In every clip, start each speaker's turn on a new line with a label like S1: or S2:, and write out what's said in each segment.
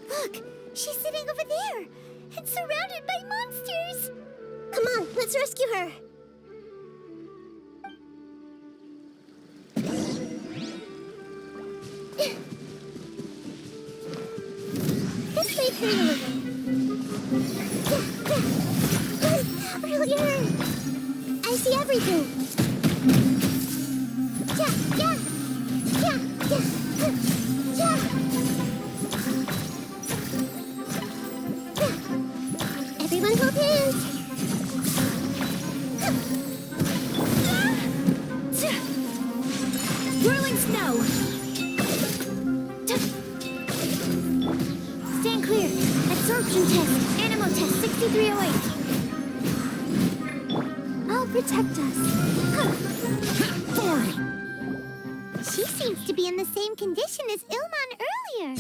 S1: Look, she's sitting over there and surrounded by monsters. Come on, let's rescue her. This may hurt a little. That really hurt. I see everything. Everyone hold hands. Whirling snow. Stand clear. Absorption test. Animal test 6308. I'll protect us. Forward. She seems to be in the same condition as Ilman earlier.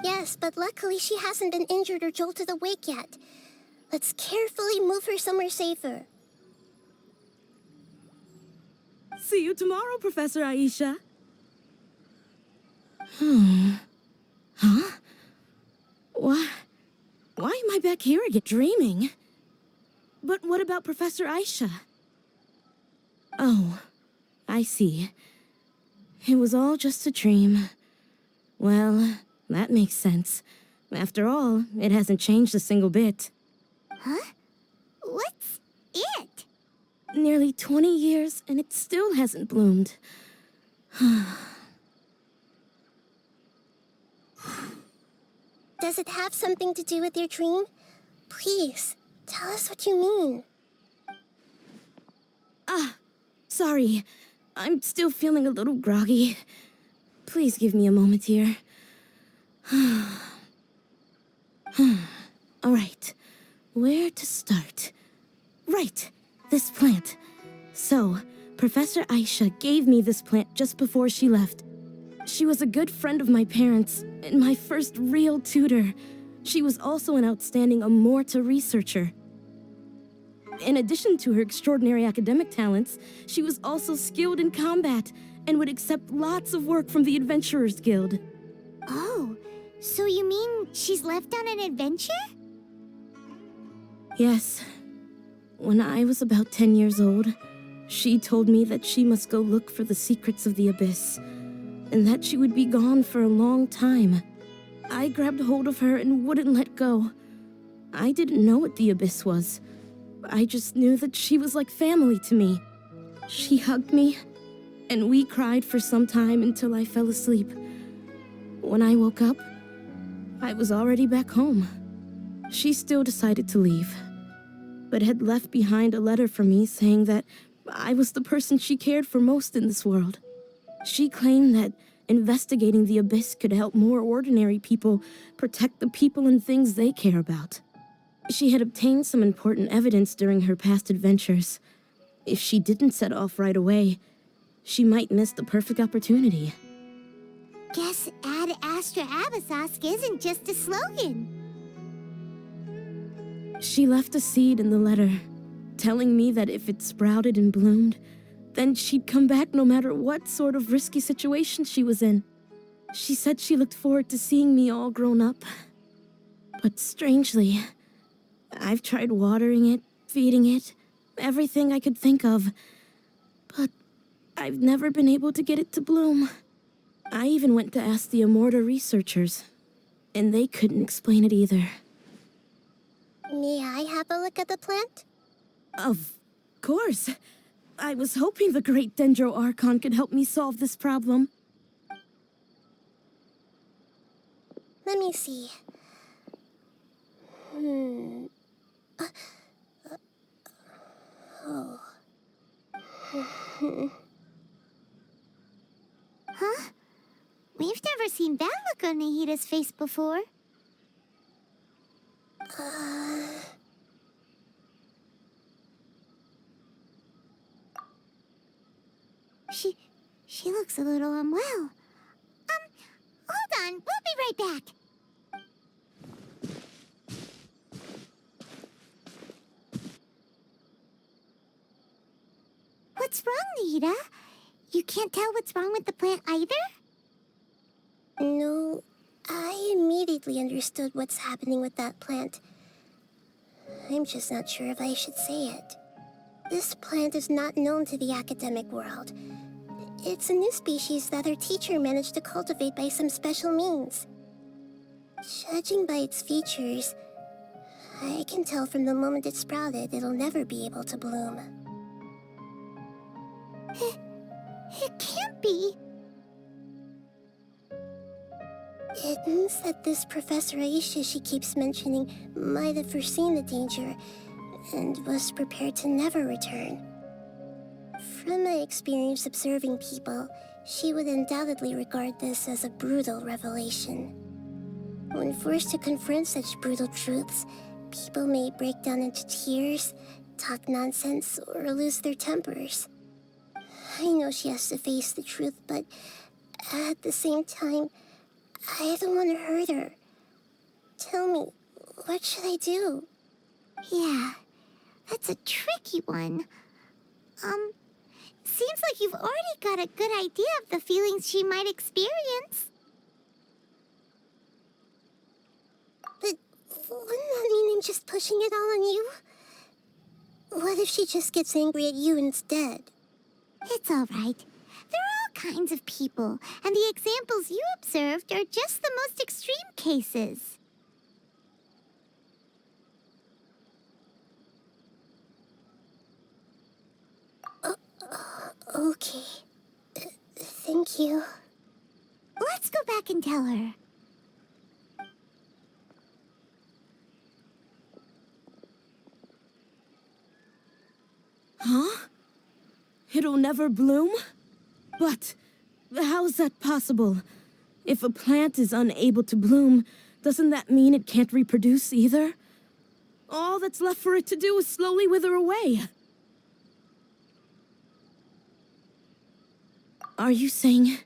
S1: Yes, but luckily she hasn't been injured or jolted awake yet. Let's carefully move her somewhere safer.
S2: See you tomorrow, Professor Aisha. Huh? Why am I back here again dreaming? But what about Professor Aisha? Oh, I see. It was all just a dream. Well, that makes sense. After all, it hasn't changed a single bit.
S1: Huh? What's it?
S2: Nearly 20 years, and it still hasn't bloomed.
S1: Does it have something to do with your dream? Please, tell us what you mean.
S2: Sorry. I'm still feeling a little groggy. Please give me a moment here. All right. Where to start? Right. This plant. So, Professor Aisha gave me this plant just before she left. She was a good friend of my parents, and my first real tutor. She was also an outstanding Amorta researcher. In addition to her extraordinary academic talents, she was also skilled in combat and would accept lots of work from the Adventurers Guild.
S1: Oh, so you mean she's left on an adventure?
S2: Yes. When I was about 10 years old, she told me that she must go look for the secrets of the Abyss, and that she would be gone for a long time. I grabbed hold of her and wouldn't let go. I didn't know what the Abyss was. I just knew that she was like family to me. She hugged me, and we cried for some time until I fell asleep. When I woke up, I was already back home. She still decided to leave, but had left behind a letter for me saying that I was the person she cared for most in this world. She claimed that investigating the Abyss could help more ordinary people protect the people and things they care about. She had obtained some important evidence during her past adventures. If she didn't set off right away, she might miss the perfect opportunity.
S1: Guess Ad Astra Abyssosque isn't just a slogan.
S2: She left a seed in the letter, telling me that if it sprouted and bloomed, then she'd come back no matter what sort of risky situation she was in. She said she looked forward to seeing me all grown up. But strangely, I've tried watering it, feeding it, everything I could think of. But I've never been able to get it to bloom. I even went to ask the Amorta researchers, and they couldn't explain it either.
S1: May I have a look at the plant?
S2: Of course. I was hoping the Great Dendro Archon could help me solve this problem.
S1: Let me see. Huh? We've never seen that look on Nahida's face before. She looks a little unwell. Hold on, we'll be right back. What's wrong, Nahida? You can't tell what's wrong with the plant either? No, I immediately understood what's happening with that plant. I'm just not sure if I should say it. This plant is not known to the academic world. It's a new species that our teacher managed to cultivate by some special means. Judging by its features, I can tell from the moment it sprouted it'll never be able to bloom. It can't be. It means that this Professor Aisha she keeps mentioning might have foreseen the danger and was prepared to never return. From my experience observing people, she would undoubtedly regard this as a brutal revelation. When forced to confront such brutal truths, people may break down into tears, talk nonsense, or lose their tempers. I know she has to face the truth, but at the same time, I don't want to hurt her. Tell me, what should I do? Yeah, that's a tricky one. Seems like you've already got a good idea of the feelings she might experience. But wouldn't that mean I'm just pushing it all on you? What if she just gets angry at you instead? It's all right. There are all kinds of people, and the examples you observed are just the most extreme cases. Okay. Thank you. Let's go back and tell her.
S2: Huh? It'll never bloom? But how's that possible? If a plant is unable to bloom, doesn't that mean it can't reproduce either? All that's left for it to do is slowly wither away. Are you saying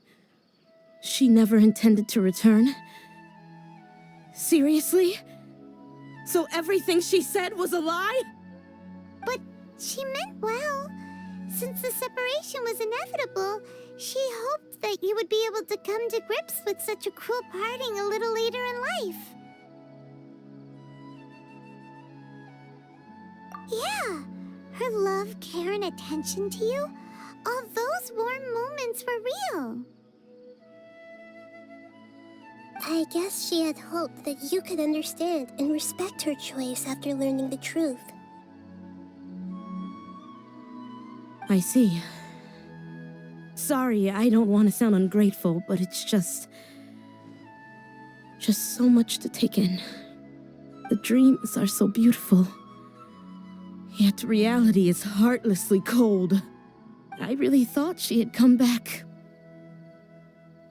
S2: she never intended to return? Seriously? So everything she said was a lie?
S1: But she meant well. Since the separation was inevitable, she hoped that you would be able to come to grips with such a cruel parting a little later in life. Yeah, her love, care, and attention to you, all those warm moments were real. I guess she had hoped that you could understand and respect her choice after learning the truth.
S2: I see. Sorry, I don't want to sound ungrateful, but it's just so much to take in. The dreams are so beautiful, yet reality is heartlessly cold. I really thought she had come back.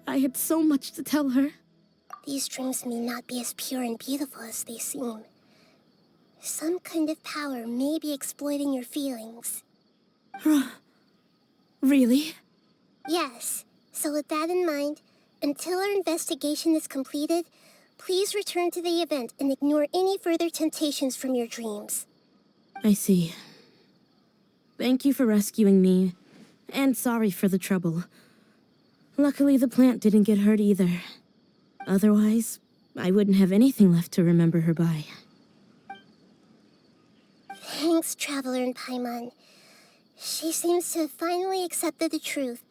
S2: I had so much to tell her.
S1: These dreams may not be as pure and beautiful as they seem. Some kind of power may be exploiting your feelings.
S2: Really?
S1: Yes. So with that in mind, until our investigation is completed, please return to the event and ignore any further temptations from your dreams.
S2: I see. Thank you for rescuing me, and sorry for the trouble. Luckily, the plant didn't get hurt either. Otherwise, I wouldn't have anything left to remember her by.
S1: Thanks, Traveler in Paimon. She seems to have finally accepted the truth,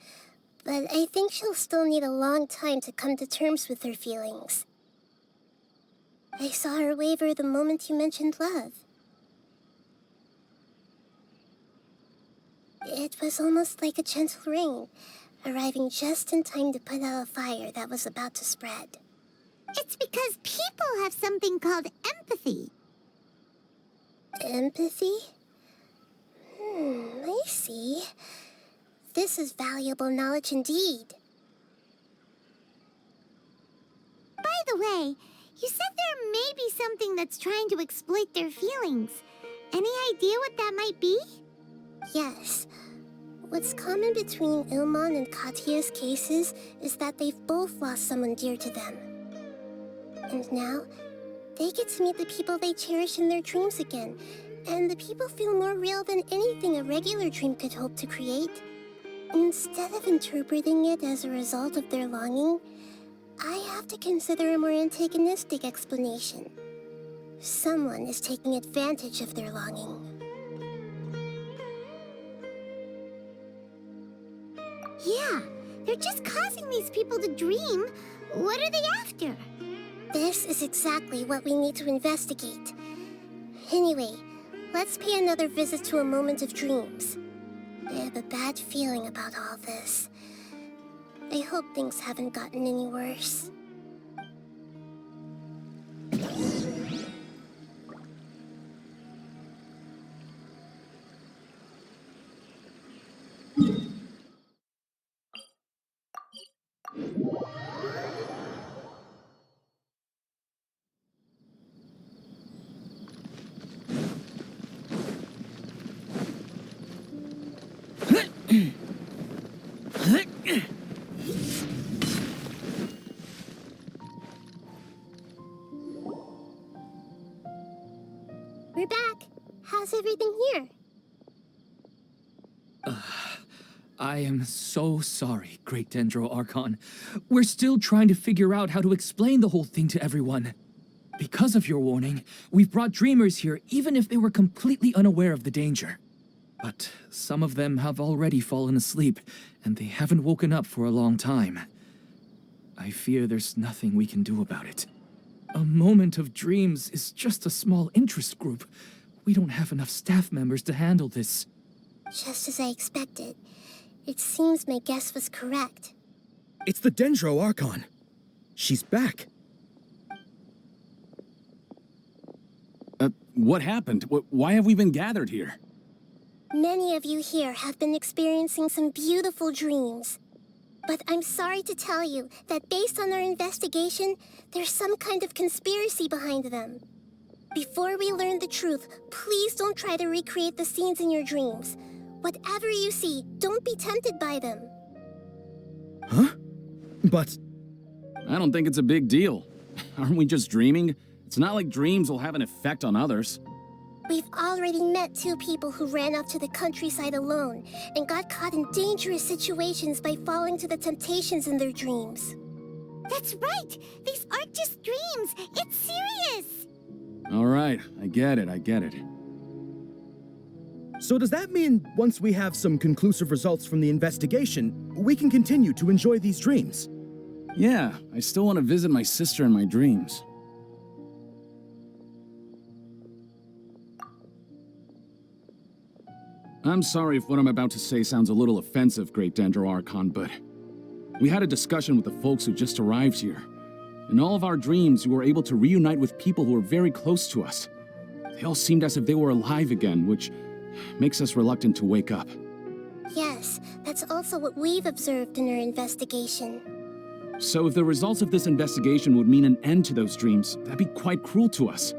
S1: but I think she'll still need a long time to come to terms with her feelings. I saw her waver the moment you mentioned love. It was almost like a gentle rain, arriving just in time to put out a fire that was about to spread. It's because people have something called empathy. Empathy? I see. This is valuable knowledge indeed. By the way, you said there may be something that's trying to exploit their feelings. Any idea what that might be? Yes. What's common between Ilman and Kathya's cases is that they've both lost someone dear to them. And now, they get to meet the people they cherish in their dreams again, and the people feel more real than anything a regular dream could hope to create. Instead of interpreting it as a result of their longing, I have to consider a more antagonistic explanation. Someone is taking advantage of their longing. Yeah, they're just causing these people to dream. What are they after? This is exactly what we need to investigate. Anyway, let's pay another visit to a moment of dreams. I have a bad feeling about all this. I hope things haven't gotten any worse. We're back. How's everything here?
S3: I am so sorry, Great Dendro Archon. We're still trying to figure out how to explain the whole thing to everyone. Because of your warning, we've brought dreamers here even if they were completely unaware of the danger. But some of them have already fallen asleep, and they haven't woken up for a long time. I fear there's nothing we can do about it. A moment of dreams is just a small interest group. We don't have enough staff members to handle this.
S1: Just as I expected. It seems my guess was correct.
S4: It's the Dendro Archon. She's back.
S5: What happened? Why have we been gathered here?
S1: Many of you here have been experiencing some beautiful dreams. But I'm sorry to tell you that based on our investigation, there's some kind of conspiracy behind them. Before we learn the truth, please don't try to recreate the scenes in your dreams. Whatever you see, don't be tempted by them.
S4: Huh? But...
S5: I don't think it's a big deal. Aren't we just dreaming? It's not like dreams will have an effect on others.
S1: We've already met 2 people who ran off to the countryside alone and got caught in dangerous situations by falling to the temptations in their dreams. That's right! These aren't just dreams! It's serious!
S5: All right, I get it.
S4: so does that mean once we have some conclusive results from the investigation, we can continue to enjoy these dreams?
S5: Yeah, I still want to visit my sister in my dreams. I'm sorry if what I'm about to say sounds a little offensive, Great Dendro Archon, but we had a discussion with the folks who just arrived here. In all of our dreams, we were able to reunite with people who were very close to us. They all seemed as if they were alive again, which makes us reluctant to wake up.
S1: Yes, that's also what we've observed in our investigation.
S5: So if the results of this investigation would mean an end to those dreams, that'd be quite cruel to us.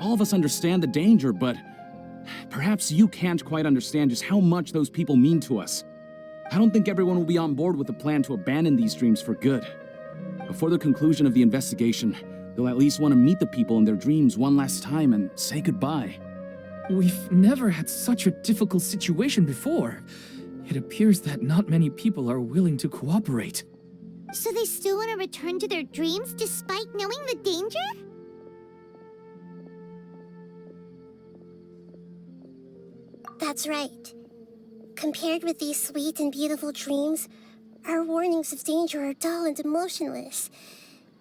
S5: All of us understand the danger, but perhaps you can't quite understand just how much those people mean to us. I don't think everyone will be on board with the plan to abandon these dreams for good. Before the conclusion of the investigation, they'll at least want to meet the people in their dreams one last time and say goodbye.
S3: We've never had such a difficult situation before. It appears that not many people are willing to cooperate.
S1: So they still want to return to their dreams despite knowing the danger? That's right. Compared with these sweet and beautiful dreams, our warnings of danger are dull and emotionless.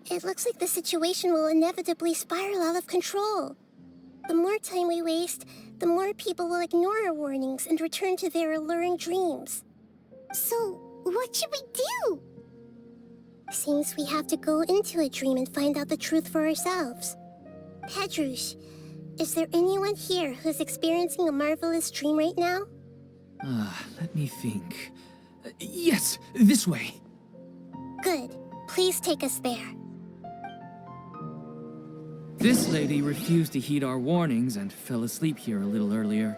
S1: It looks like the situation will inevitably spiral out of control. The more time we waste, the more people will ignore our warnings and return to their alluring dreams. So, what should we do? Seems we have to go into a dream and find out the truth for ourselves. Pedrush, is there anyone here who's experiencing a marvelous dream right now?
S3: Let me think. Yes, this way.
S1: Good. Please take us there.
S3: This lady refused to heed our warnings and fell asleep here a little earlier.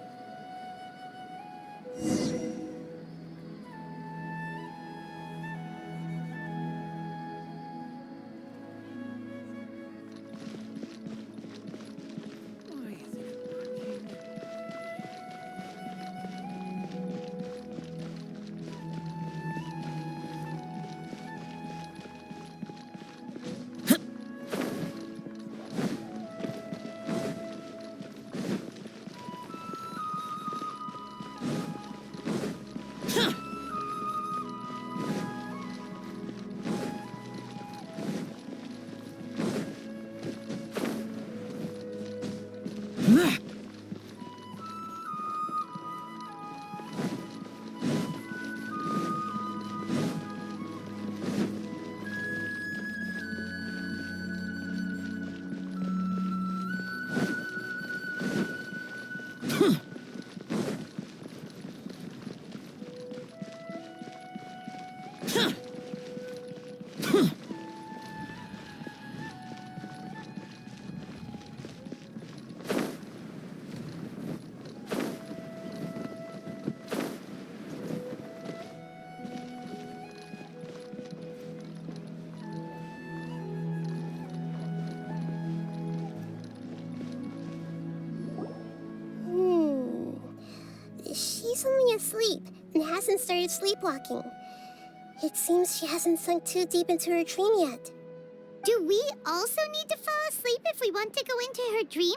S1: asleep and hasn't started sleepwalking. It seems she hasn't sunk too deep into her dream yet.
S6: Do we also need to fall asleep if we want to go into her dream?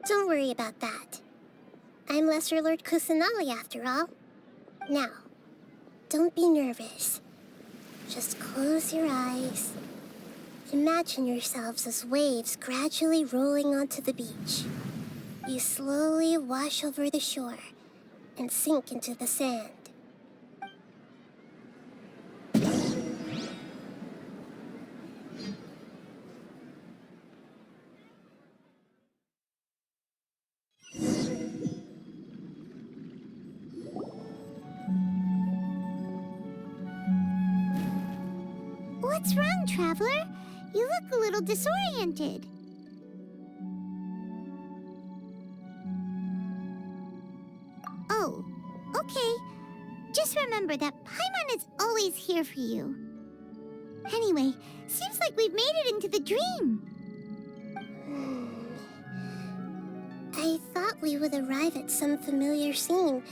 S1: Don't worry about that. I'm Lesser Lord Kusanali after all. Now, don't be nervous. Just close your eyes. Imagine yourselves as waves gradually rolling onto the beach. You slowly wash over the shore and sink into the sand.
S6: What's wrong, Traveler? You look a little disoriented. Oh, okay. Just remember that Paimon is always here for you. Anyway, seems like we've made it into the dream.
S1: I thought we would arrive at some familiar scene,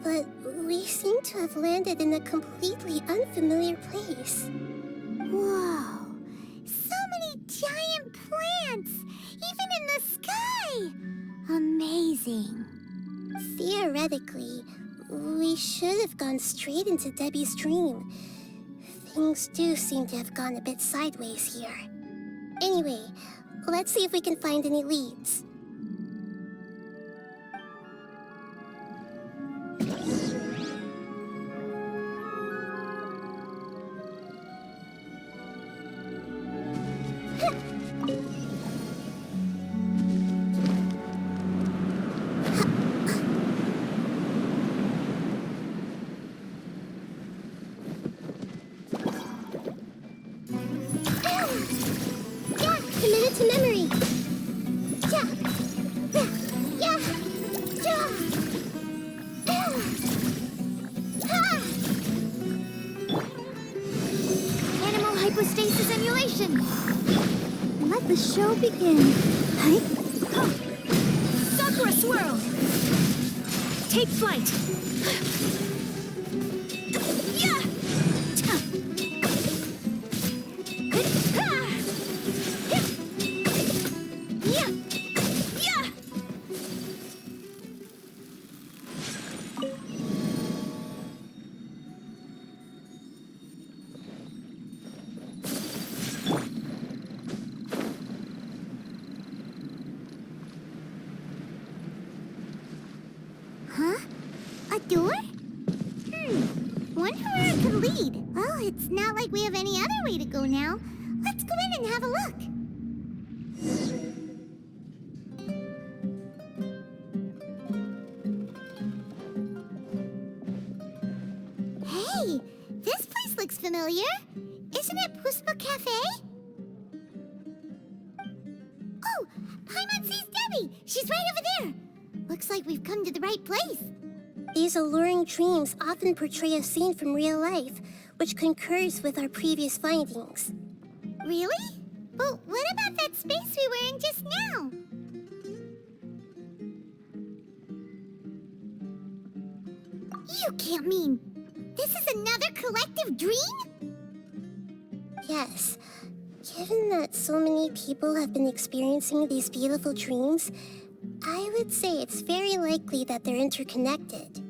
S1: but we seem to have landed in a completely unfamiliar place.
S6: Whoa! So many giant plants! Even in the sky! Amazing.
S1: Theoretically, we should have gone straight into Debbi's dream. Things do seem to have gone a bit sideways here. Anyway, let's see if we can find any leads. Committed to memory. Yeah. Yeah. Yeah.
S6: Animal hypostasis emulation. Let the show begin. Hi. Sakura swirl. Take flight. Yeah. Huh? A door? Wonder where it could lead. Well, it's not like we have any other way to go now. Let's go in and have a look. Hey, this place looks familiar. Isn't it Puspa Cafe? Oh, Paimon sees Debbi. She's right over there. Looks like we've come to the right place.
S1: These alluring dreams often portray a scene from real life, which concurs with our previous findings.
S6: Really? But what about that space we were in just now? You can't mean this is another collective dream?
S1: Yes. Given that so many people have been experiencing these beautiful dreams, I would say it's very likely that they're interconnected.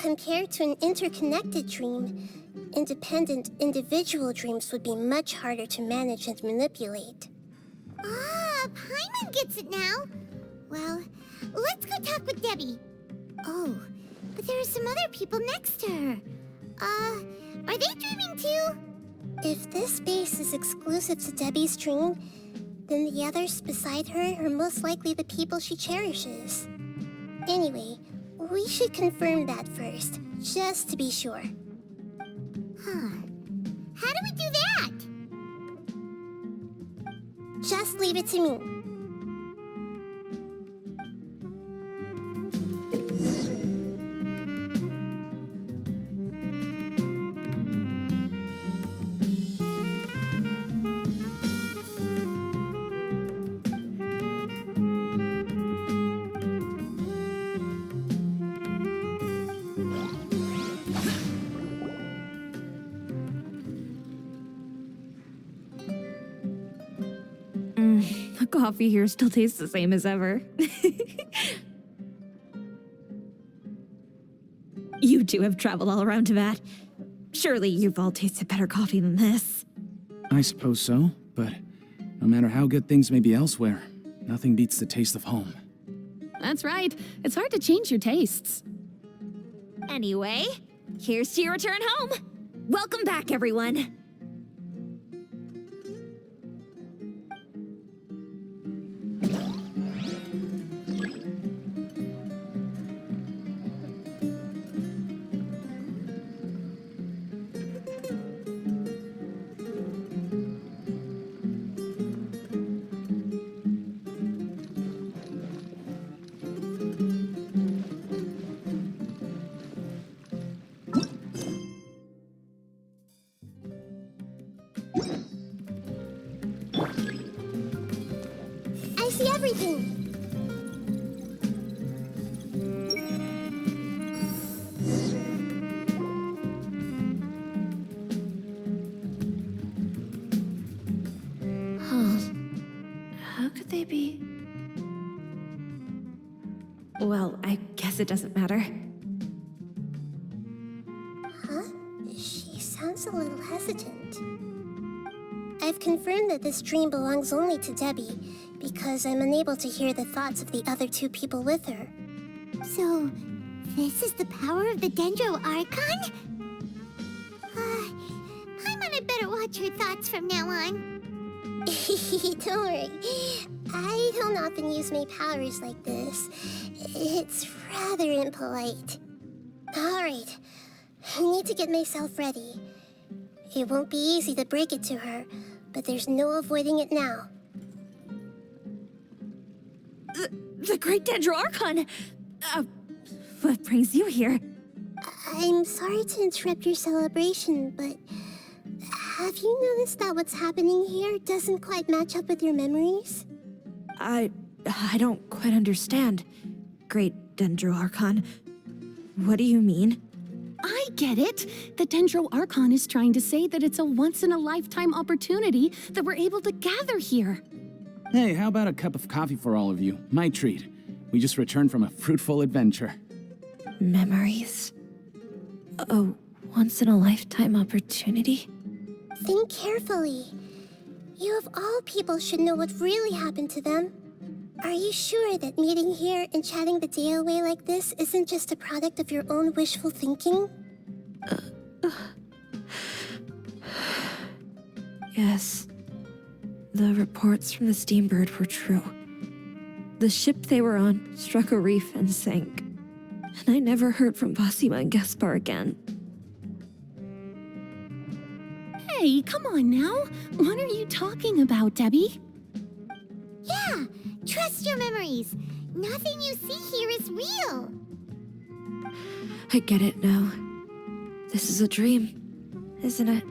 S1: Compared to an interconnected dream, independent individual dreams would be much harder to manage and manipulate.
S6: Ah, Paimon gets it now. Well, let's go talk with Debbi. Oh, but there are some other people next to her. Are they dreaming too?
S1: If this space is exclusive to Debbi's dream, then the others beside her are most likely the people she cherishes. Anyway, we should confirm that first, just to be sure.
S6: Huh. How do we do that?
S1: Just leave it to me.
S2: coffee here still tastes the same as ever. You two have traveled all around Tibet. Surely you've all tasted better coffee than this.
S5: I suppose so, but no matter how good things may be elsewhere, nothing beats the taste of home.
S7: That's right. It's hard to change your tastes.
S2: Anyway, here's to your return home. Welcome back, everyone.
S1: I see everything.
S2: How could they be? Well, I guess it doesn't matter.
S1: Huh? She sounds a little hesitant. I've confirmed that this dream belongs only to Debbi, because I'm unable to hear the thoughts of the other two people with her.
S6: So, this is the power of the Dendro Archon? Paimon had better watch her thoughts from now on.
S1: Don't worry. I don't often use my powers like this. It's rather impolite. Alright, I need to get myself ready. It won't be easy to break it to her, but there's no avoiding it now.
S2: The Great Dendro Archon! What brings you here?
S1: I'm sorry to interrupt your celebration, but have you noticed that what's happening here doesn't quite match up with your memories?
S2: I don't quite understand. Great Dendro Archon. What do you mean?
S7: I get it. The Dendro Archon is trying to say that it's a once-in-a-lifetime opportunity that we're able to gather here.
S5: Hey, how about a cup of coffee for all of you? My treat. We just returned from a fruitful adventure.
S2: Memories? A once-in-a-lifetime opportunity?
S1: Think carefully. You of all people should know what really happened to them. Are you sure that meeting here and chatting the day away like this isn't just a product of your own wishful thinking?
S2: Yes. The reports from the Steambird were true. The ship they were on struck a reef and sank. And I never heard from Basima and Gaspar again.
S7: Hey, come on now. What are you talking about, Debbi?
S6: Yeah, trust your memories. Nothing you see here is real.
S2: I get it now. This is a dream, isn't it?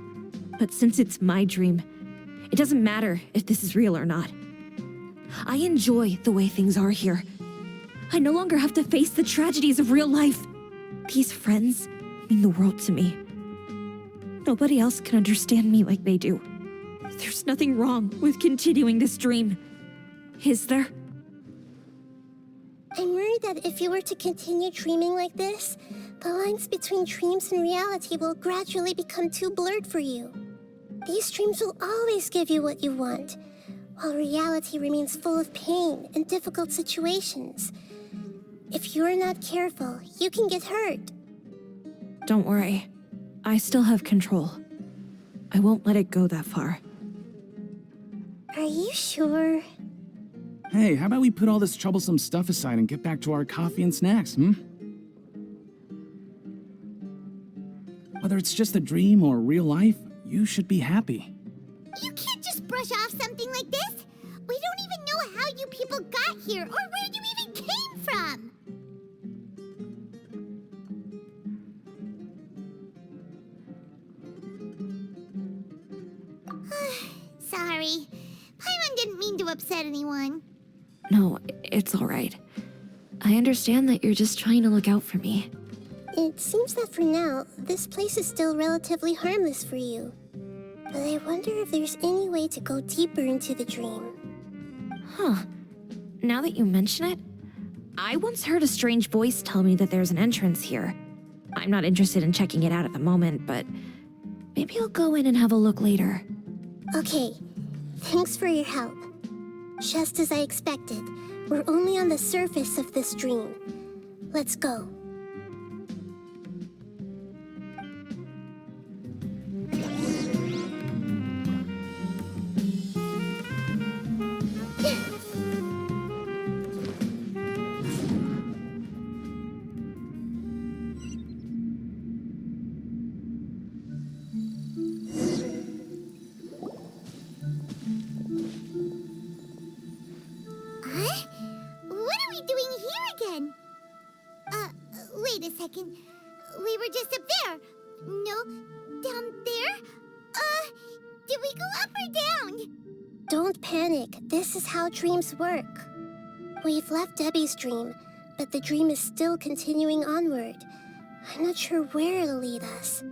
S2: But since it's my dream, it doesn't matter if this is real or not. I enjoy the way things are here. I no longer have to face the tragedies of real life. These friends mean the world to me. Nobody else can understand me like they do. There's nothing wrong with continuing this dream. Is there?
S1: I'm worried that if you were to continue dreaming like this, the lines between dreams and reality will gradually become too blurred for you. These dreams will always give you what you want, while reality remains full of pain and difficult situations. If you're not careful, you can get hurt.
S2: Don't worry. I still have control. I won't let it go that far.
S1: Are you sure?
S5: Hey, how about we put all this troublesome stuff aside and get back to our coffee and snacks, Whether it's just a dream or real life, you should be happy.
S6: You can't just brush off something like this. We don't even know how you people got here or where you even came from. Sorry. Paimon didn't mean to upset anyone.
S2: No, it's all right. I understand that you're just trying to look out for me.
S1: It seems that for now, this place is still relatively harmless for you. But I wonder if there's any way to go deeper into the dream.
S8: Huh. Now that you mention it, I once heard a strange voice tell me that there's an entrance here. I'm not interested in checking it out at the moment, but maybe I'll go in and have a look later.
S1: Okay, thanks for your help. Just as I expected, we're only on the surface of this dream. Let's go.
S6: Wait a second. We were just up there. No, down there? Did we go up or down?
S1: Don't panic. This is how dreams work. We've left Debbi's dream, but the dream is still continuing onward. I'm not sure where it'll lead us.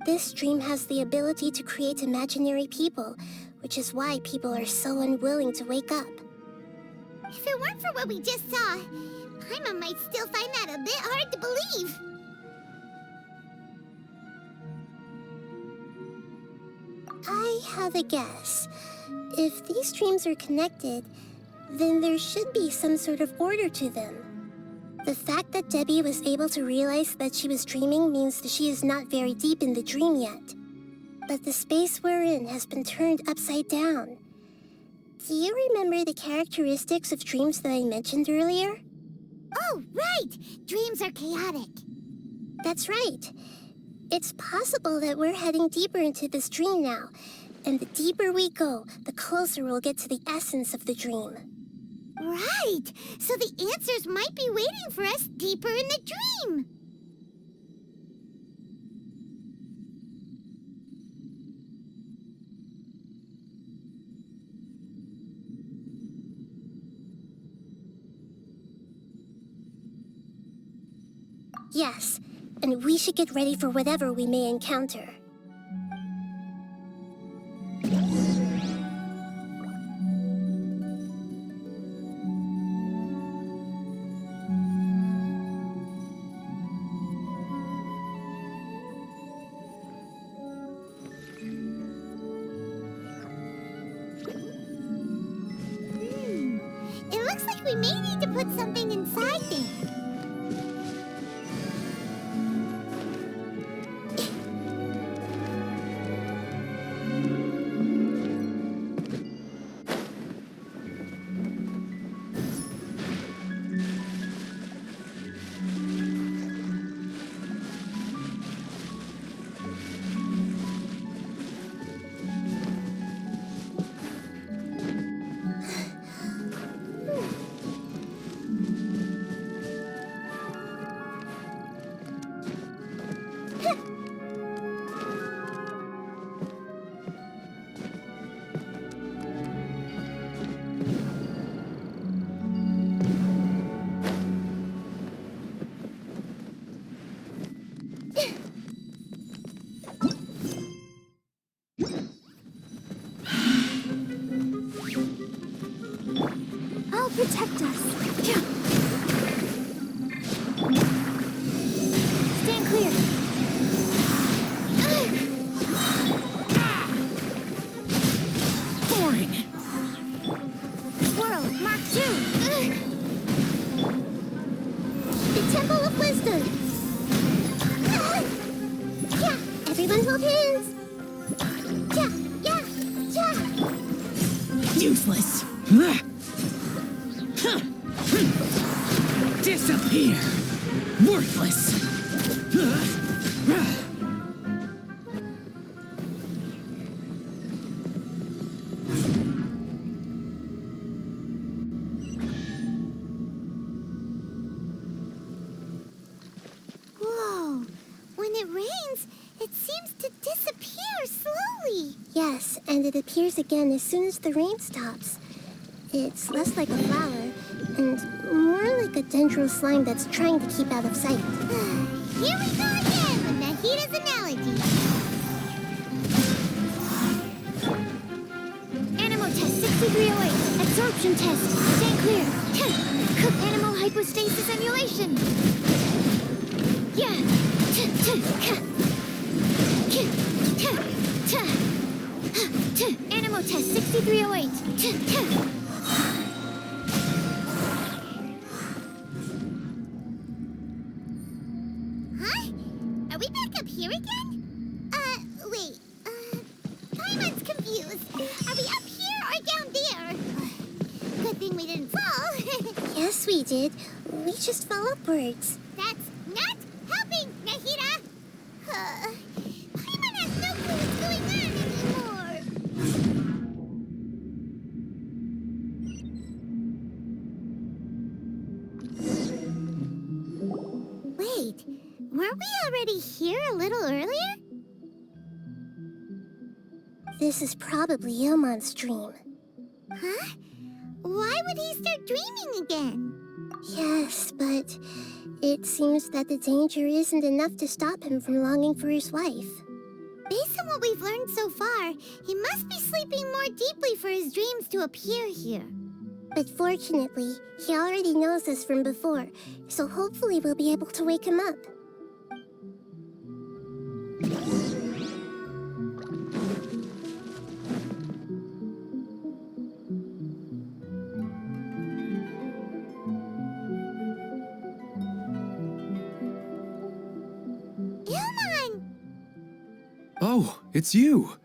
S1: This dream has the ability to create imaginary people, which is why people are so unwilling to wake up.
S6: If it weren't for what we just saw, Paimon might still find that a bit hard to believe.
S1: I have a guess. If these dreams are connected, then there should be some sort of order to them. The fact that Debbi was able to realize that she was dreaming means that she is not very deep in the dream yet. But the space we're in has been turned upside down. Do you remember the characteristics of dreams that I mentioned earlier?
S6: Oh, right! Dreams are chaotic.
S1: That's right. It's possible that we're heading deeper into this dream now, and the deeper we go, the closer we'll get to the essence of the dream.
S6: Right! So the answers might be waiting for us deeper in the dream!
S1: Yes, and we should get ready for whatever we may encounter.
S6: It looks like we may need to put something inside there.
S1: I'll protect us.
S6: Stand clear.
S3: Boring!
S6: Swirl, Mark 2.
S1: The Temple of Wisdom. Everyone hold hands.
S3: Useless! Disappear! Worthless!
S6: Whoa. When it rains, it seems to disappear slowly.
S1: Yes, and it appears again as soon as the rain stops. It's less like a flower, and more like a dendro slime that's trying to keep out of sight.
S6: Here we go again with Nahida's analogy. Animal test 60 absorption test. Stand clear. Animal hypostasis emulation. Yeah. Animal test 6308. Huh? Are we back up here again? Wait. Paimon's confused. Are we up here or down there? Good thing we didn't fall.
S1: Yes, we did. We just fell upwards.
S6: That's not helping, Nahida! Paimon has no clue what's going on anymore. Wait, weren't we already here a little earlier?
S1: This is probably Ilmon's dream.
S6: Huh? Why would he start dreaming again?
S1: Yes, but it seems that the danger isn't enough to stop him from longing for his wife.
S6: Based on what we've learned so far, he must be sleeping more deeply for his dreams to appear here.
S1: But fortunately, he already knows this from before, so hopefully we'll be able to wake him up.
S9: Oh, it's you!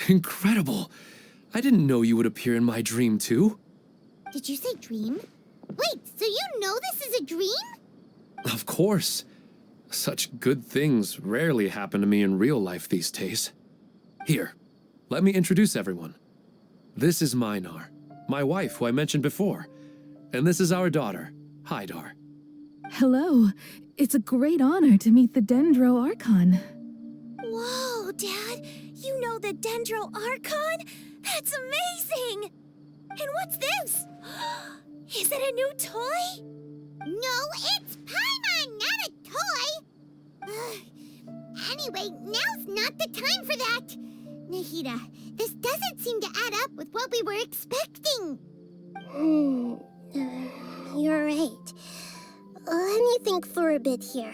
S9: Incredible! I didn't know you would appear in my dream, too.
S6: Did you say dream? Wait, so you know this is a dream?
S9: Of course. Such good things rarely happen to me in real life these days. Here, let me introduce everyone. This is Minar, my wife who I mentioned before. And this is our daughter, Hydar.
S10: Hello. It's a great honor to meet the Dendro Archon.
S6: Whoa, Dad! You know the Dendro Archon? That's amazing! And what's this? Is it a new toy? No, it's Paimon, not a toy! Anyway, now's not the time for that! Nahida, this doesn't seem to add up with what we were expecting.
S1: You're right. Let me think for a bit here.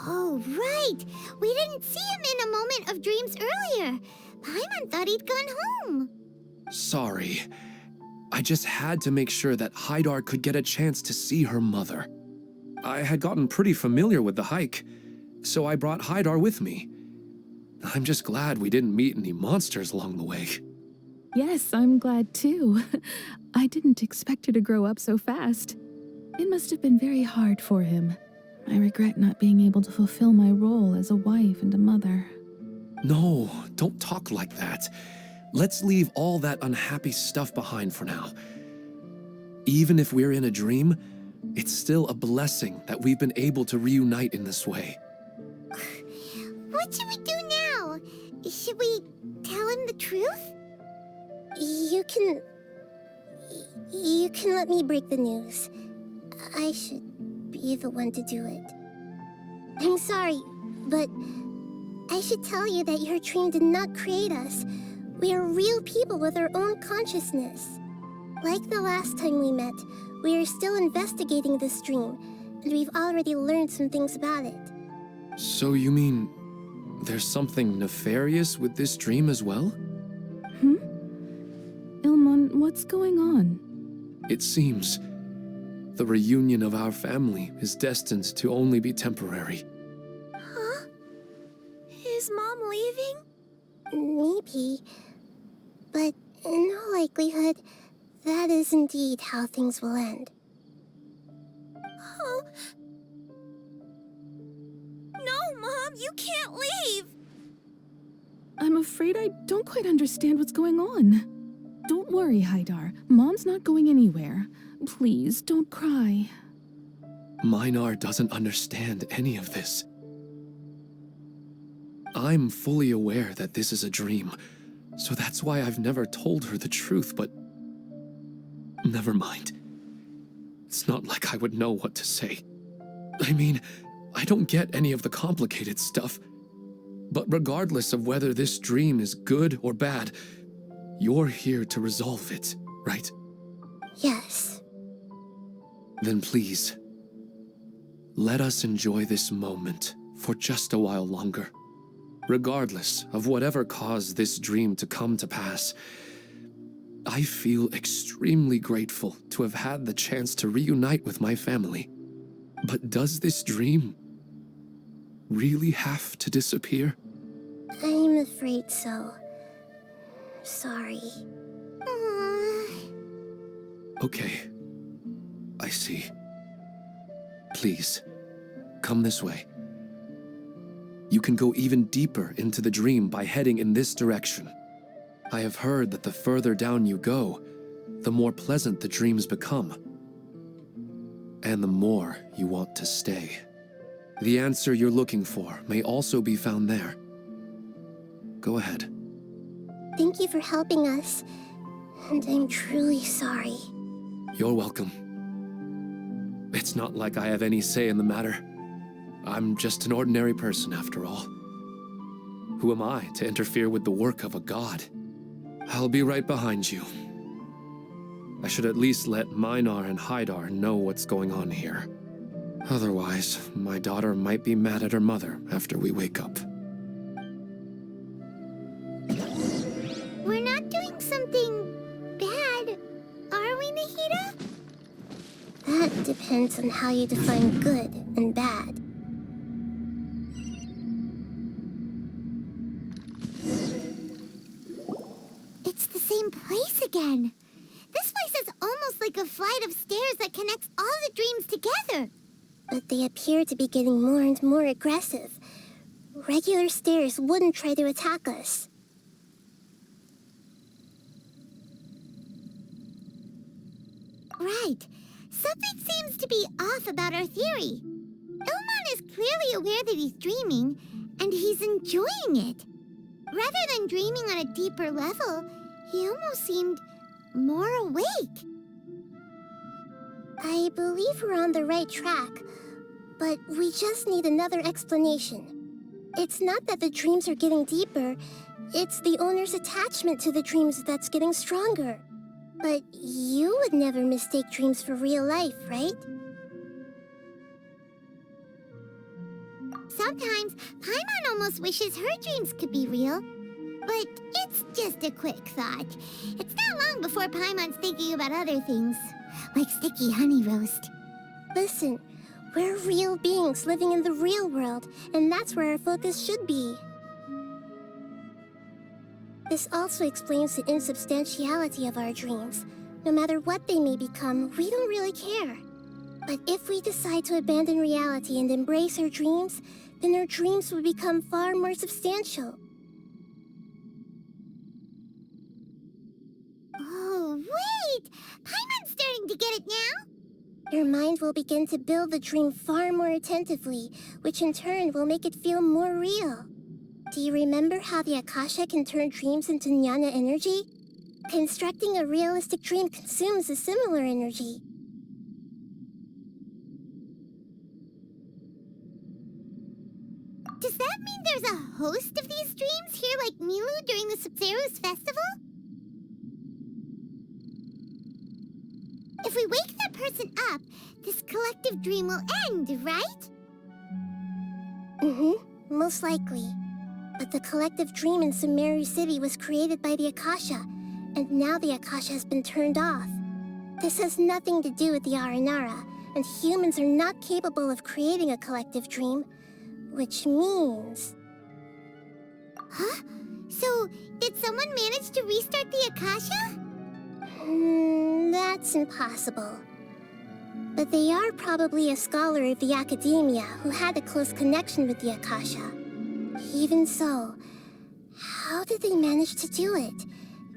S6: Oh, right! We didn't see him in a moment of dreams earlier. Paimon thought he'd gone home.
S9: Sorry. I just had to make sure that Hydar could get a chance to see her mother. I had gotten pretty familiar with the hike, so I brought Hydar with me. I'm just glad we didn't meet any monsters along the way.
S10: Yes, I'm glad too. I didn't expect her to grow up so fast. It must have been very hard for him. I regret not being able to fulfill my role as a wife and a mother.
S9: No, don't talk like that. Let's leave all that unhappy stuff behind for now. Even if we're in a dream, it's still a blessing that we've been able to reunite in this way.
S6: What should we do now? Should we tell him the truth?
S1: You can let me break the news. I should be the one to do it. I'm sorry, but I should tell you that your dream did not create us. We are real people with our own consciousness. Like the last time we met, we are still investigating this dream, and we've already learned some things about it.
S9: So you mean there's something nefarious with this dream as well?
S10: Ilmon, what's going on?
S9: It seems the reunion of our family is destined to only be temporary.
S6: Huh? Is Mom leaving?
S1: Maybe. But in all likelihood, that is indeed how things will end.
S6: Oh. No, Mom, you can't leave!
S10: I'm afraid I don't quite understand what's going on. Don't worry, Hydar. Mom's not going anywhere. Please, don't cry.
S9: Minar doesn't understand any of this. I'm fully aware that this is a dream, so that's why I've never told her the truth, but never mind. It's not like I would know what to say. I mean, I don't get any of the complicated stuff. But regardless of whether this dream is good or bad, You're here to resolve it, right?
S1: Yes.
S9: Then please, let us enjoy this moment for just a while longer. Regardless of whatever caused this dream to come to pass, I feel extremely grateful to have had the chance to reunite with my family. But does this dream really have to disappear?
S1: I'm afraid so. Sorry.
S9: Okay, I see. Please, come this way. You can go even deeper into the dream by heading in this direction. I have heard that the further down you go, the more pleasant the dreams become, and the more you want to stay. The answer you're looking for may also be found there. Go ahead.
S1: Thank you for helping us, and I'm truly sorry.
S9: You're welcome. It's not like I have any say in the matter. I'm just an ordinary person, after all. Who am I to interfere with the work of a god? I'll be right behind you. I should at least let Minar and Haidar know what's going on here. Otherwise, my daughter might be mad at her mother after we wake up.
S6: We're not doing something bad, are we, Nahida?
S1: That depends on how you define good and bad.
S6: It's the same place again. This place is almost like a flight of stairs that connects all the dreams together.
S1: But they appear to be getting more and more aggressive. Regular stairs wouldn't try to attack us.
S6: Right. Something seems to be off about our theory. Ilman is clearly aware that he's dreaming, and he's enjoying it. Rather than dreaming on a deeper level, he almost seemed more awake.
S1: I believe we're on the right track, but we just need another explanation. It's not that the dreams are getting deeper, it's the owner's attachment to the dreams that's getting stronger. But you would never mistake dreams for real life, right?
S6: Sometimes, Paimon almost wishes her dreams could be real. But it's just a quick thought. It's not long before Paimon's thinking about other things, like sticky honey roast.
S1: Listen, we're real beings living in the real world, and that's where our focus should be. This also explains the insubstantiality of our dreams. No matter what they may become, we don't really care. But if we decide to abandon reality and embrace our dreams, then our dreams will become far more substantial.
S6: Oh, wait! Paimon's starting to get it now?
S1: Your mind will begin to build the dream far more attentively, which in turn will make it feel more real. Do you remember how the Akasha can turn dreams into jnana energy? Constructing a realistic dream consumes a similar energy.
S6: Does that mean there's a host of these dreams here like Milu during the Subzerus festival? If we wake that person up, this collective dream will end, right?
S1: Most likely. But the collective dream in Sumeru City was created by the Akasha, and now the Akasha has been turned off. This has nothing to do with the Aranara, and humans are not capable of creating a collective dream, which means...
S6: Huh? So, did someone manage to restart the Akasha?
S1: That's impossible. But they are probably a scholar of the Academia who had a close connection with the Akasha. Even so, how did they manage to do it?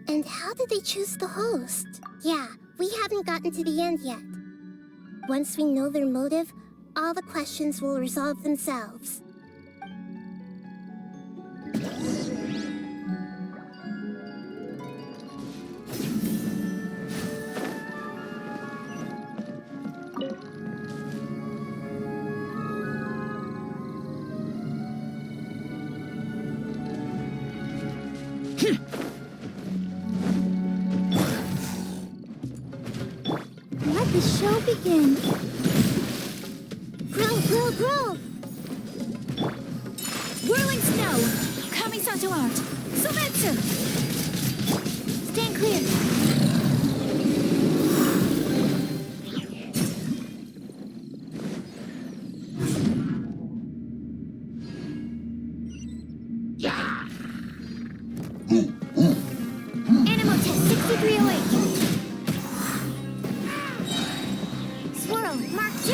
S1: And how did they choose the host? Yeah, we haven't gotten to the end yet. Once we know their motive, all the questions will resolve themselves. begin. Grow, grow, grow!
S6: Whirling snow! Kamisato art! Sometsu! Stand clear! Animal test 6308! Swirl, Mark 2!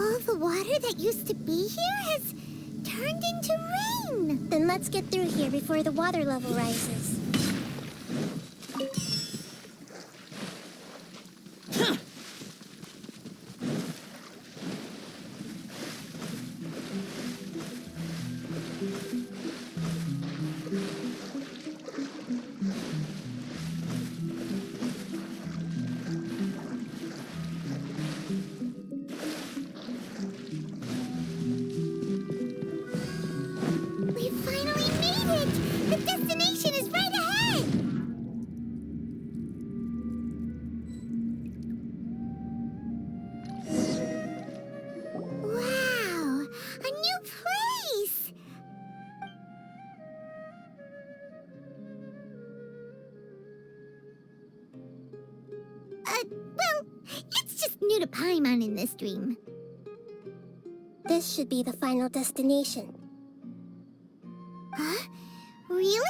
S6: All the water that used to be here has turned into rain.
S1: Then let's get through here before the water level rises.
S6: We finally made it! The destination is right ahead! Wow! A new place! Well, it's just new to Paimon in this dream.
S1: This should be the final destination.
S6: Huh? Really?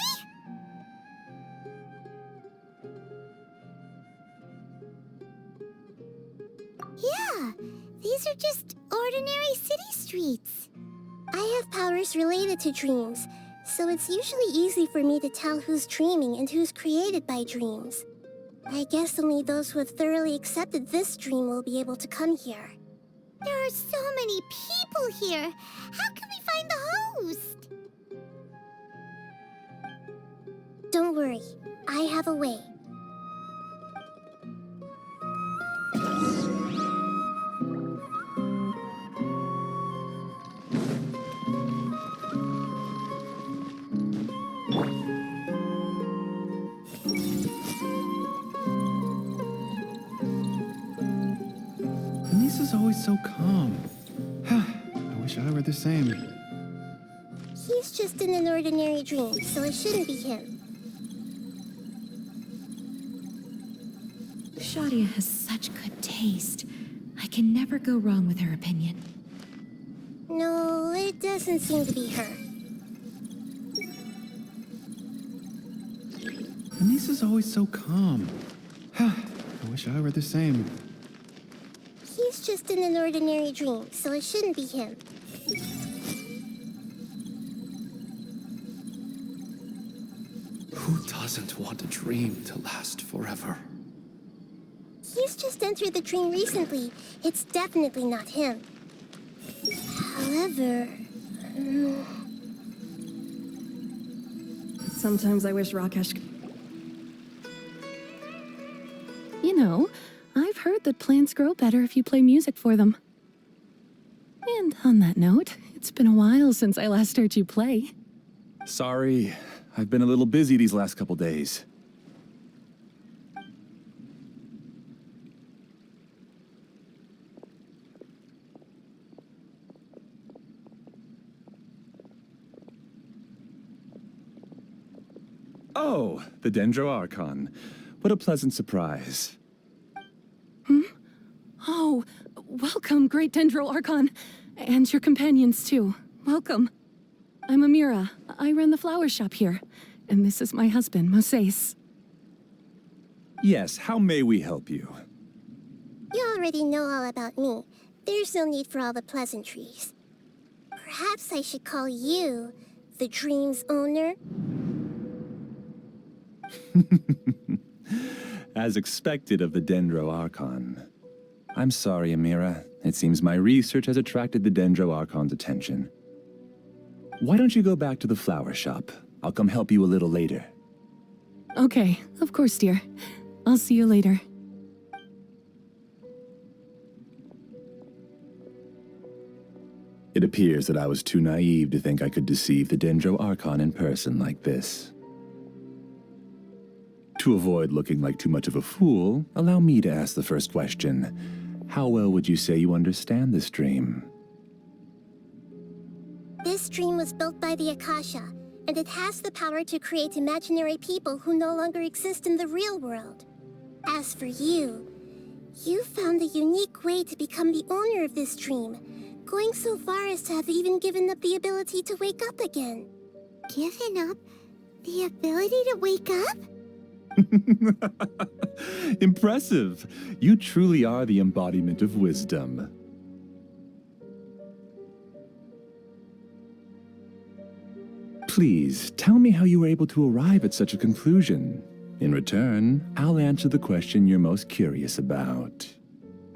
S6: Yeah, these are just ordinary city streets.
S1: I have powers related to dreams, so it's usually easy for me to tell who's dreaming and who's created by dreams. I guess only those who have thoroughly accepted this dream will be able to come here.
S6: There are so many people here. How can we find the host?
S1: Don't worry, I have a way.
S4: Lisa's always so calm. I wish I were the same.
S1: He's just in an ordinary dream, so it shouldn't be him.
S8: Shadia has such good taste. I can never go wrong with her opinion.
S1: No, it doesn't seem to be her.
S4: Lisa's always so calm. I wish I were the same.
S1: He's just in an ordinary dream, so it shouldn't be him.
S9: Who doesn't want a dream to last forever?
S1: He's just entered the dream recently. It's definitely not him. However...
S2: Sometimes I wish Rakesh...
S7: You know, I've heard that plants grow better if you play music for them. And on that note, it's been a while since I last heard you play.
S11: Sorry, I've been a little busy these last couple days. Oh, the Dendro Archon. What a pleasant surprise.
S7: Oh, welcome, Great Dendro Archon. And your companions, too. Welcome. I'm Amira. I run the flower shop here. And this is my husband, Moseis.
S11: Yes, how may we help you?
S1: You already know all about me. There's no need for all the pleasantries. Perhaps I should call you the dream's owner?
S11: As expected of the Dendro Archon. I'm sorry, Amira. It seems my research has attracted the Dendro Archon's attention. Why don't you go back to the flower shop? I'll come help you a little later.
S7: Okay, of course, dear. I'll see you later.
S11: It appears that I was too naive to think I could deceive the Dendro Archon in person like this. To avoid looking like too much of a fool, allow me to ask the first question. How well would you say you understand this dream?
S1: This dream was built by the Akasha, and it has the power to create imaginary people who no longer exist in the real world. As for you, you found a unique way to become the owner of this dream, going so far as to have even given up the ability to wake up again.
S6: Given up the ability to wake up?
S11: Impressive! You truly are the embodiment of wisdom. Please, tell me how you were able to arrive at such a conclusion. In return, I'll answer the question you're most curious about.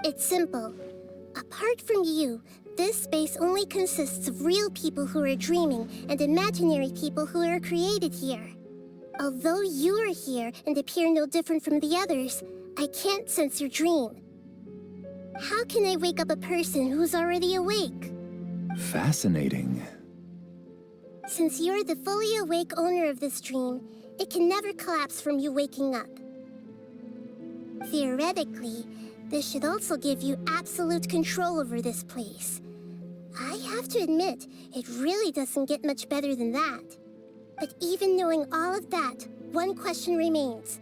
S1: It's simple. Apart from you, this space only consists of real people who are dreaming and imaginary people who are created here. Although you are here and appear no different from the others, I can't sense your dream. How can I wake up a person who's already awake?
S11: Fascinating.
S1: Since you're the fully awake owner of this dream, it can never collapse from you waking up. Theoretically, this should also give you absolute control over this place. I have to admit, it really doesn't get much better than that. But even knowing all of that, one question remains.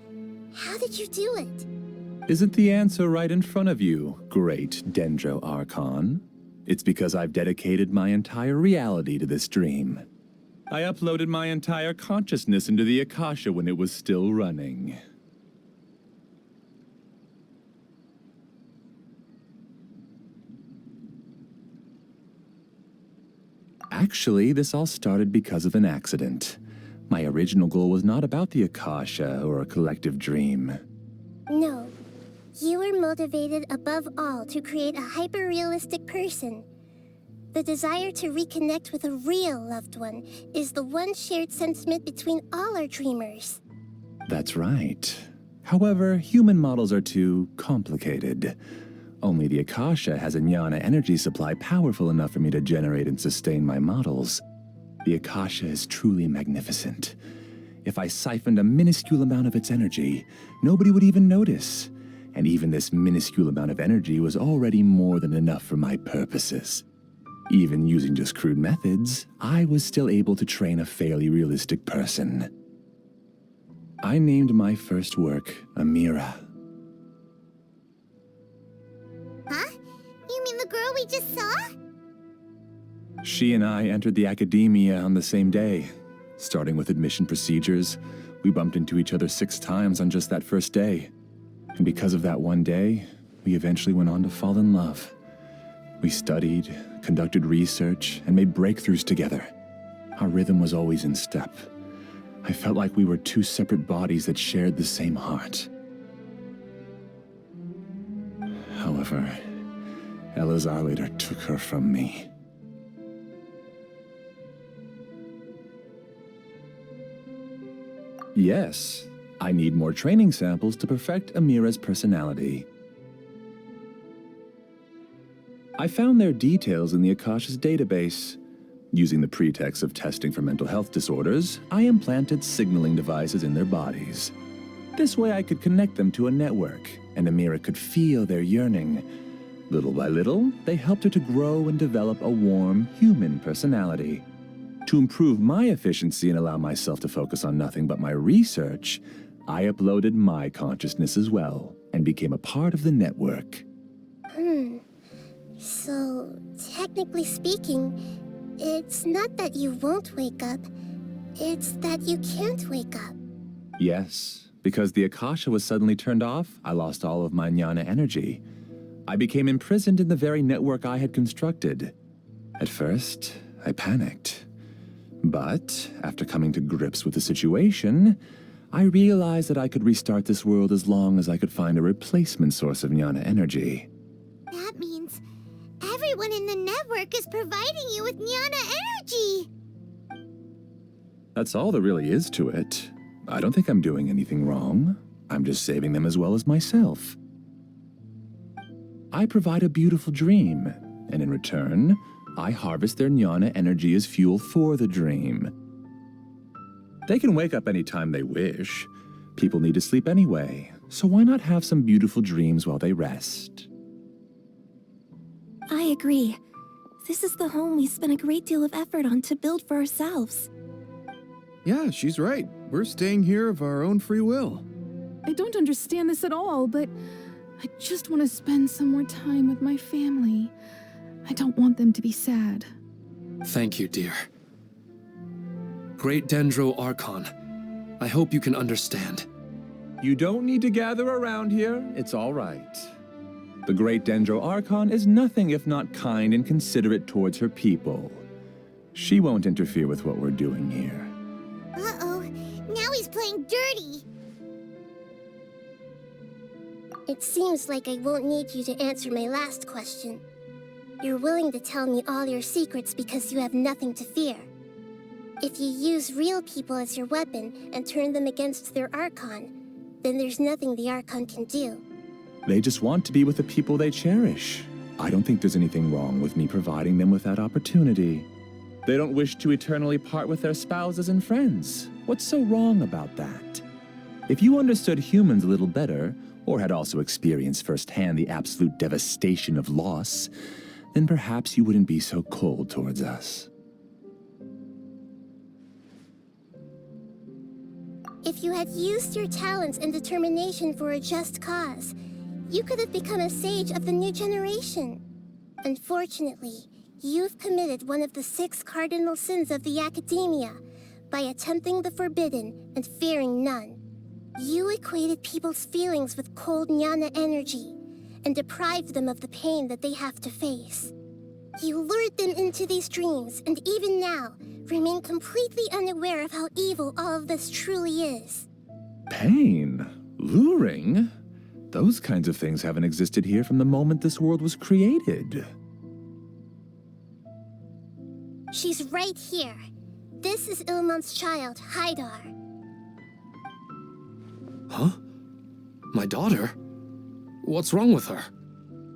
S1: How did you do it?
S11: Isn't the answer right in front of you, great Dendro Archon? It's because I've dedicated my entire reality to this dream. I uploaded my entire consciousness into the Akasha when it was still running. Actually, this all started because of an accident. My original goal was not about the Akasha or a collective dream.
S1: No. You were motivated above all to create a hyper-realistic person. The desire to reconnect with a real loved one is the one shared sentiment between all our dreamers.
S11: That's right. However, human models are too complicated. Only the Akasha has a jnana energy supply powerful enough for me to generate and sustain my models. The Akasha is truly magnificent. If I siphoned a minuscule amount of its energy, nobody would even notice. And even this minuscule amount of energy was already more than enough for my purposes. Even using just crude methods, I was still able to train a fairly realistic person. I named my first work Amira.
S6: Huh? You mean the girl we just saw?
S11: She and I entered the academia on the same day. Starting with admission procedures, we bumped into each other 6 times on just that first day. And because of that one day, we eventually went on to fall in love. We studied, conducted research, and made breakthroughs together. Our rhythm was always in step. I felt like we were 2 separate bodies that shared the same heart. However, Elazar later took her from me. Yes, I need more training samples to perfect Amira's personality. I found their details in the Akasha's database. Using the pretext of testing for mental health disorders, I implanted signaling devices in their bodies. This way I could connect them to a network, and Amira could feel their yearning. Little by little, they helped her to grow and develop a warm, human personality. To improve my efficiency and allow myself to focus on nothing but my research, I uploaded my consciousness as well, and became a part of the network.
S1: So, technically speaking, it's not that you won't wake up, it's that you can't wake up.
S11: Yes, because the Akasha was suddenly turned off, I lost all of my jnana energy. I became imprisoned in the very network I had constructed. At first, I panicked. But, after coming to grips with the situation, I realized that I could restart this world as long as I could find a replacement source of jnana energy.
S6: That means everyone in the network is providing you with jnana energy!
S11: That's all there really is to it. I don't think I'm doing anything wrong. I'm just saving them as well as myself. I provide a beautiful dream, and in return, I harvest their jnana energy as fuel for the dream. They can wake up any time they wish. People need to sleep anyway, so why not have some beautiful dreams while they rest?
S2: I agree. This is the home we spent a great deal of effort on to build for ourselves.
S4: Yeah, she's right. We're staying here of our own free will.
S10: I don't understand this at all, but I just want to spend some more time with my family. I don't want them to be sad.
S9: Thank you, dear. Great Dendro Archon, I hope you can understand.
S11: You don't need to gather around here. It's all right. The Great Dendro Archon is nothing if not kind and considerate towards her people. She won't interfere with what we're doing here.
S6: Uh-oh, now he's playing dirty.
S1: It seems like I won't need you to answer my last question. You're willing to tell me all your secrets because you have nothing to fear. If you use real people as your weapon and turn them against their Archon, then there's nothing the Archon can do.
S11: They just want to be with the people they cherish. I don't think there's anything wrong with me providing them with that opportunity. They don't wish to eternally part with their spouses and friends. What's so wrong about that? If you understood humans a little better, or had also experienced firsthand the absolute devastation of loss, then perhaps you wouldn't be so cold towards us.
S1: If you had used your talents and determination for a just cause, you could have become a sage of the new generation. Unfortunately, you've committed one of the 6 cardinal sins of the Academia by attempting the forbidden and fearing none. You equated people's feelings with cold jnana energy and deprived them of the pain that they have to face. You lured them into these dreams, and even now, remain completely unaware of how evil all of this truly is.
S11: Pain? Luring? Those kinds of things haven't existed here from the moment this world was created.
S1: She's right here. This is Ilmon's child, Haidar.
S9: Huh? My daughter? What's wrong with her?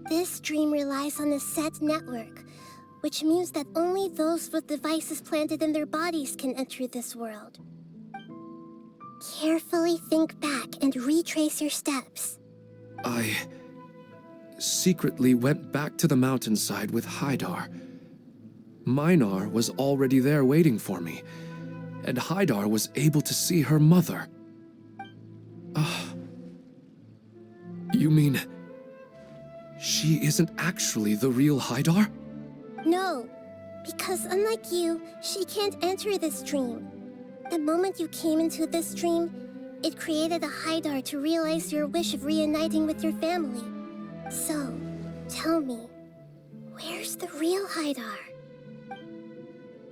S1: This dream relies on a set network, which means that only those with devices planted in their bodies can enter this world. Carefully think back and retrace your steps.
S9: I secretly went back to the mountainside with Haidar. Minar was already there waiting for me, and Haidar was able to see her mother. You mean she isn't actually the real Haidar?
S1: No, because unlike you, she can't enter this dream. The moment you came into this dream, it created a Haidar to realize your wish of reuniting with your family. So, tell me, where's the real Haidar?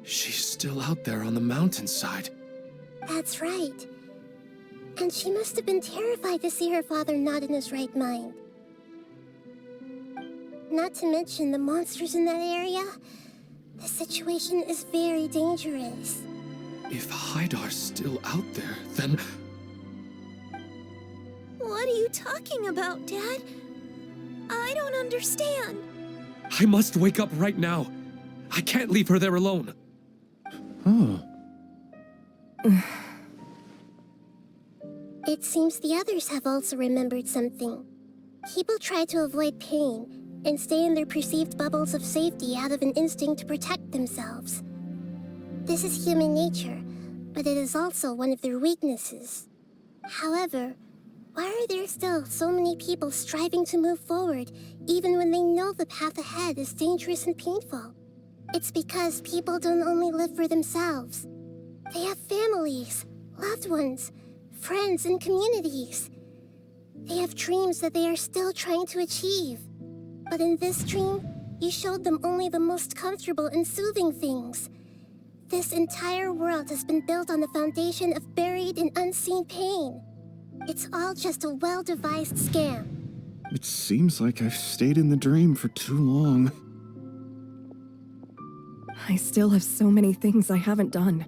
S9: She's still out there on the mountainside.
S1: That's right. And she must have been terrified to see her father not in his right mind. Not to mention the monsters in that area. The situation is very dangerous.
S9: If Haidar's still out there, then...
S2: What are you talking about, Dad? I don't understand.
S9: I must wake up right now. I can't leave her there alone.
S1: It seems the others have also remembered something. People try to avoid pain and stay in their perceived bubbles of safety out of an instinct to protect themselves. This is human nature, but it is also one of their weaknesses. However, why are there still so many people striving to move forward, even when they know the path ahead is dangerous and painful? It's because people don't only live for themselves. They have families, loved ones, friends, and communities. They have dreams that they are still trying to achieve. But in this dream, you showed them only the most comfortable and soothing things. This entire world has been built on the foundation of buried and unseen pain. It's all just a well-devised scam.
S4: It seems like I've stayed in the dream for too long.
S7: I still have so many things I haven't done.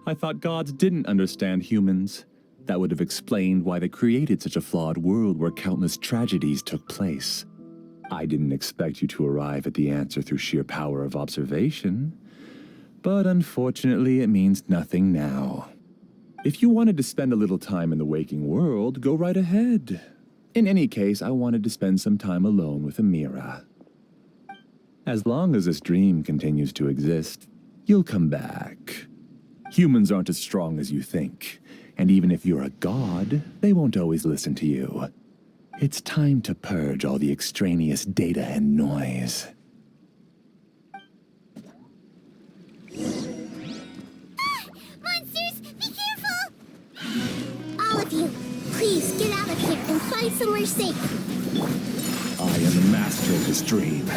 S11: I thought gods didn't understand humans. That would have explained why they created such a flawed world where countless tragedies took place. I didn't expect you to arrive at the answer through sheer power of observation, but unfortunately it means nothing now. If you wanted to spend a little time in the waking world, go right ahead. In any case, I wanted to spend some time alone with Amira. As long as this dream continues to exist, you'll come back. Humans aren't as strong as you think, and even if you're a god, they won't always listen to you. It's time to purge all the extraneous data and noise.
S6: Monsters, be careful! All of you, please get out of here and find somewhere safe.
S11: I am the master of this dream.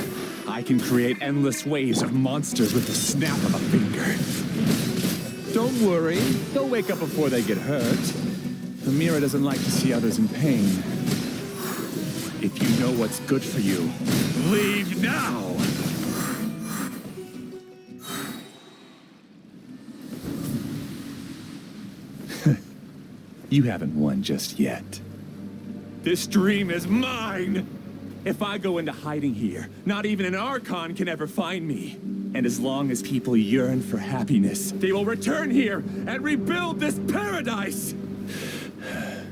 S11: I can create endless waves of monsters with the snap of a finger. Don't worry, they'll wake up before they get hurt. Amira doesn't like to see others in pain. If you know what's good for you, leave now! You haven't won just yet. This dream is mine! If I go into hiding here, not even an Archon can ever find me. And as long as people yearn for happiness, they will return here and rebuild this paradise!
S6: Hey,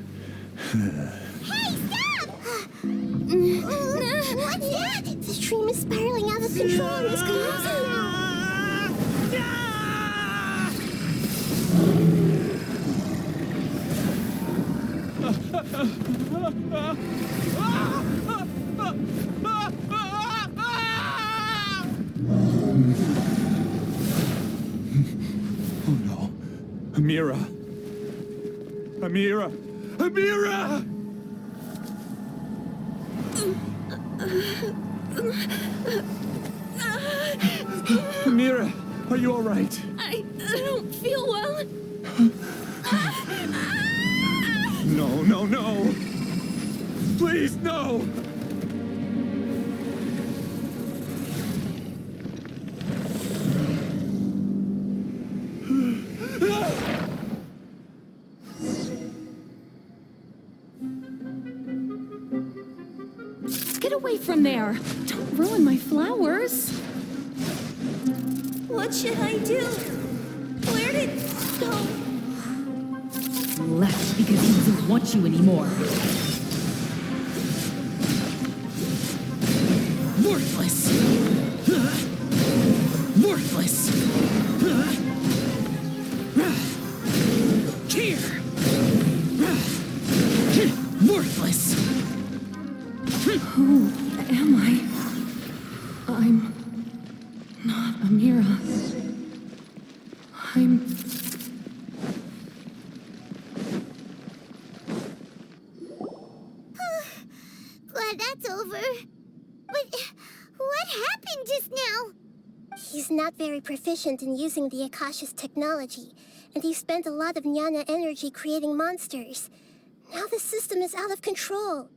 S6: stop! What's that? The stream is spiraling out of control and is collapsing now.
S11: Oh no. Amira! Amira! Amira! Amira, are you all right?
S2: I don't feel well.
S11: No, no, no! Please, no!
S7: Get away from there! Don't ruin my flowers!
S8: What should I do? Where did it go?
S12: Left because he doesn't want you anymore. Worthless! Worthless! Here! Worthless!
S7: Who am I? I'm not Amira. I'm...
S6: Glad that's over. But what happened just now? He's not very proficient in using the Akasha's technology, and he spent a lot of Jnana energy creating monsters. Now the system is out of control.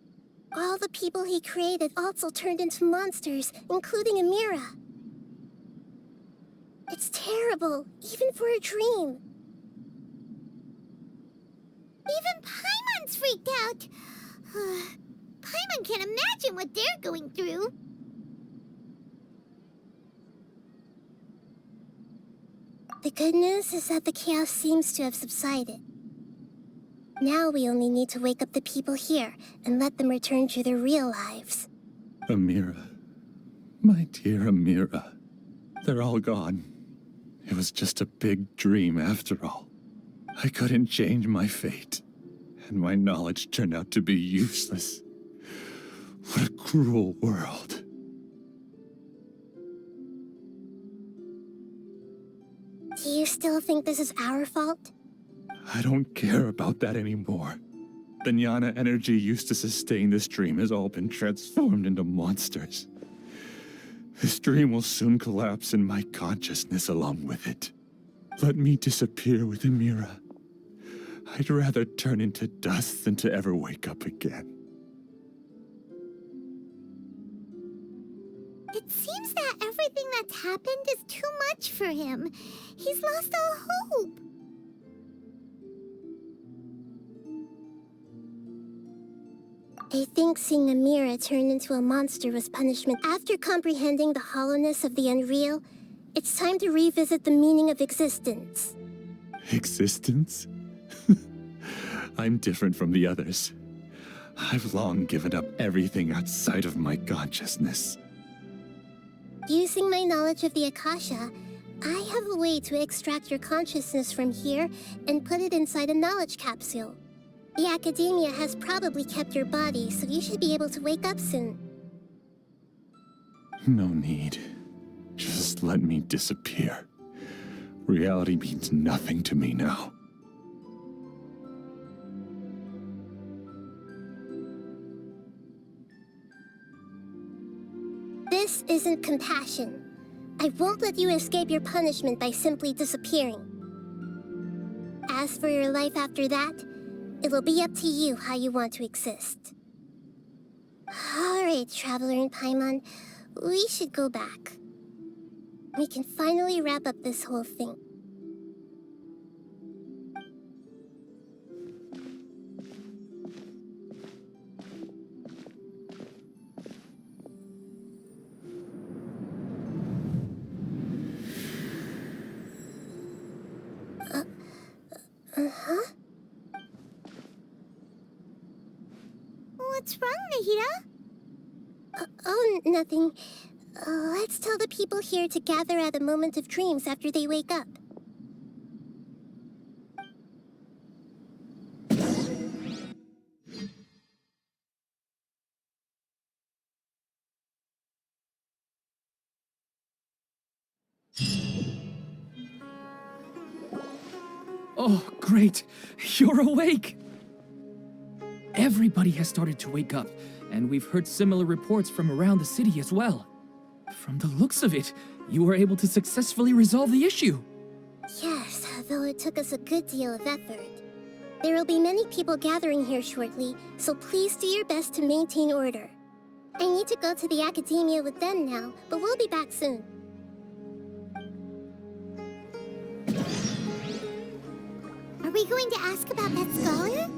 S6: All the people he created also turned into monsters, including Amira. It's terrible, even for a dream. Even Paimon's freaked out. Paimon can't imagine what they're going through. The good news is that the chaos seems to have subsided. Now we only need to wake up the people here and let them return to their real lives.
S11: Amira. My dear Amira. They're all gone. It was just a big dream after all. I couldn't change my fate, and my knowledge turned out to be useless. What a cruel world.
S6: Do you still think this is our fault?
S11: I don't care about that anymore. The Jnana energy used to sustain this dream has all been transformed into monsters. This dream will soon collapse and my consciousness along with it. Let me disappear with Amira. I'd rather turn into dust than to ever wake up again.
S6: It seems that everything that's happened is too much for him. He's lost all hope.
S1: I think seeing Amira turn into a monster was punishment. After comprehending the hollowness of the unreal, it's time to revisit the meaning of existence.
S11: Existence? I'm different from the others. I've long given up everything outside of my consciousness.
S1: Using my knowledge of the Akasha, I have a way to extract your consciousness from here and put it inside a knowledge capsule. The Academia has probably kept your body, so you should be able to wake up soon.
S11: No need. Just let me disappear. Reality means nothing to me now.
S1: This isn't compassion. I won't let you escape your punishment by simply disappearing. As for your life after that, it'll be up to you how you want to exist. Alright, Traveler and Paimon, we should go back. We can finally wrap up this whole thing.
S6: What's wrong, Nahida?
S1: Oh, nothing. Let's tell the people here to gather at a moment of dreams after they wake up.
S3: Oh, great! You're awake! Everybody has started to wake up, and we've heard similar reports from around the city as well. From the looks of it, you were able to successfully resolve the issue.
S1: Yes, though it took us a good deal of effort. There will be many people gathering here shortly, so please do your best to maintain order. I need to go to the Academia with them now, but we'll be back soon.
S6: Are we going to ask about that scholar?